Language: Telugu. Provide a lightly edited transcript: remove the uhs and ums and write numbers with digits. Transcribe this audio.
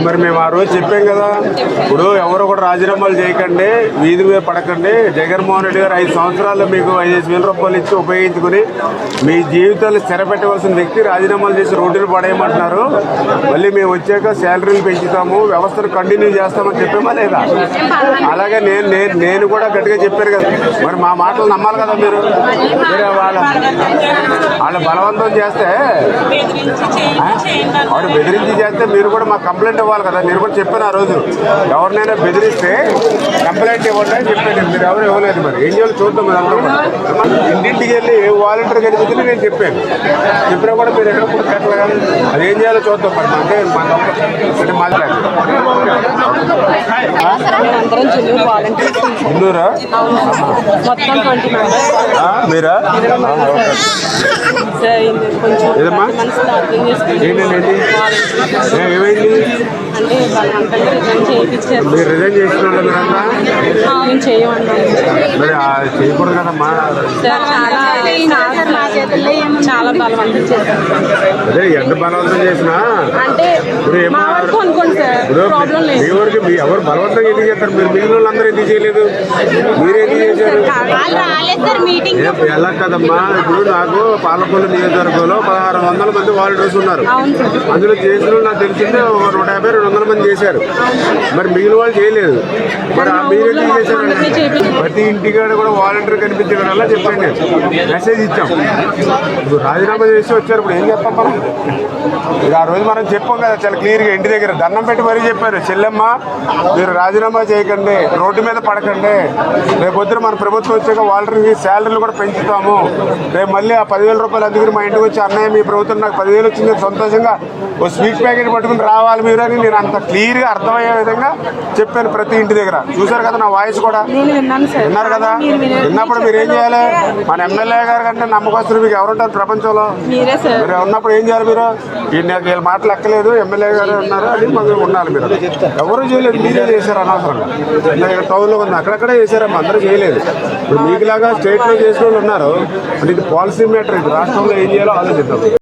మరి మేము ఆ రోజు చెప్పాం కదా, ఇప్పుడు ఎవరు కూడా రాజీనామాలు చేయకండి, వీధి మీద పడకండి. జగన్మోహన్ రెడ్డి గారు 5 సంవత్సరాలు మీకు 5,000 రూపాయలు ఇచ్చి ఉపయోగించుకుని మీ జీవితాలు స్థిరపెట్టవలసిన వ్యక్తి రాజీనామాలు చేసి రోడ్డును పడేయమంటున్నారు. మళ్ళీ మేము వచ్చాక శాలరీలు పెంచుతాము, వ్యవస్థను కంటిన్యూ చేస్తామని చెప్పామా లేదా? అలాగే నేను కూడా గట్టిగా చెప్పారు కదా, మరి మా మాటలు నమ్మాలి కదా మీరు. వాళ్ళు బలవంతం చేస్తే, వాడు బెదిరించి చేస్తే మీరు కూడా మాకు కంప్లైంట్ ఇవ్వాలి కదా. నేను కూడా చెప్పాను ఆ రోజు, ఎవరినైనా బెదిరిస్తే కంప్లైంట్ ఇవ్వండి అని చెప్పాను. మీరు ఎవరు ఇవ్వలేదు. మరి ఏం చేయాలి చూద్దాం. ఇంటింటికి వెళ్ళి వాలంటీర్ గడిపించి నేను చెప్పాను. చెప్పినా కూడా మీరు ఎక్కడ కూడా కట్టలే కదా, అది ఏం చేయాలో చూద్దాం. మరి అంటే మాట్లాడారు ఇల్లూరా మీరా? ఏదమ్మా ఏంటండి, ఏమైంది? మీరు రిజైన్ చేసిన వాళ్ళు మీరంతా మరి చేయకూడదు కదమ్మా. చాలా బలవంతం చేశారు. అదే ఎంత బలవంతం చేసినా ఇప్పుడు మీ వరకు ఎవరు బలవంతంగా ఎందుకు చేస్తారు? మీరు మిగిలిన వాళ్ళందరూ ఎందుకు చేయలేదు? మీరు ఎందుకు చేశారు? ఎలా కదమ్మా, ఇప్పుడు నాకు పాలకొల్లు నియోజకవర్గంలో 1600 మంది వాలంటీర్స్ ఉన్నారు. అందులో చేసిన నాకు తెలిసిందే 150-200 మంది చేశారు. మరి మిగిలిన వాళ్ళు చేయలేదు. మరి మీరు ఎందుకు చేశారంటే ప్రతి ఇంటికాడ కూడా వాలంటీర్ కనిపించడం వల్ల చెప్పండి. నేను మెసేజ్ ఇచ్చాం. ఇప్పుడు రాజీనామా చేసి వచ్చారు. ఇప్పుడు ఏం చెప్పాం మనం? ఇక ఆ రోజు మనం చెప్పాం కదా చాలా క్లియర్గా, ఇంటి దగ్గర దండం పెట్టి మరీ చెప్పారు, చెల్లెమ్మ మీరు రాజీనామా చేయకండి, రోడ్డు మీద పడకండి, రేపు పొద్దున మన ప్రభుత్వం వచ్చాక వాలంటీర్కి శాలరీలు కూడా పెంచుతాము, రేపు మళ్ళీ ఆ 10,000 రూపాయలు అందుకుని మా ఇంటికి వచ్చి అన్నయ్య మీ ప్రభుత్వం నాకు 10,000 వచ్చింది సంతోషంగా ఓ స్వీట్ ప్యాకెట్ పట్టుకుని రావాలి మీరు అని నేను అంత క్లియర్గా అర్థమయ్యే విధంగా చెప్పాను ప్రతి ఇంటి దగ్గర. చూసారు కదా నా వాయిస్ కూడా విన్నారు కదా. విన్నప్పుడు మీరు ఏం చేయాలి? మన ఎమ్మెల్యే గారు కంటే నమ్మకస్తులు మీకు ఎవరుంటారు ప్రపంచంలో? మీరు ఉన్నప్పుడు ఏం చేయాలి? మీరు వీళ్ళ మాటలు ఎక్కలేదు, ఎమ్మెల్యే గారు ఉన్నారు అని మనం ఉండాలి. మీరు ఎవరు చేయలేదు, మీరే చేశారు అనవసరంగా. టౌన్లో ఉంది అక్కడక్కడే చేశారమ్మా, అందరూ చేయలేదు. ఇప్పుడు మీకులాగా స్టేట్లో చేసిన వాళ్ళు ఉన్నారు. అంటే ఇది పాలసీ మ్యాటర్. ఇది రాష్ట్రంలో ఏం చేయాలో ఆలోచిద్దాం.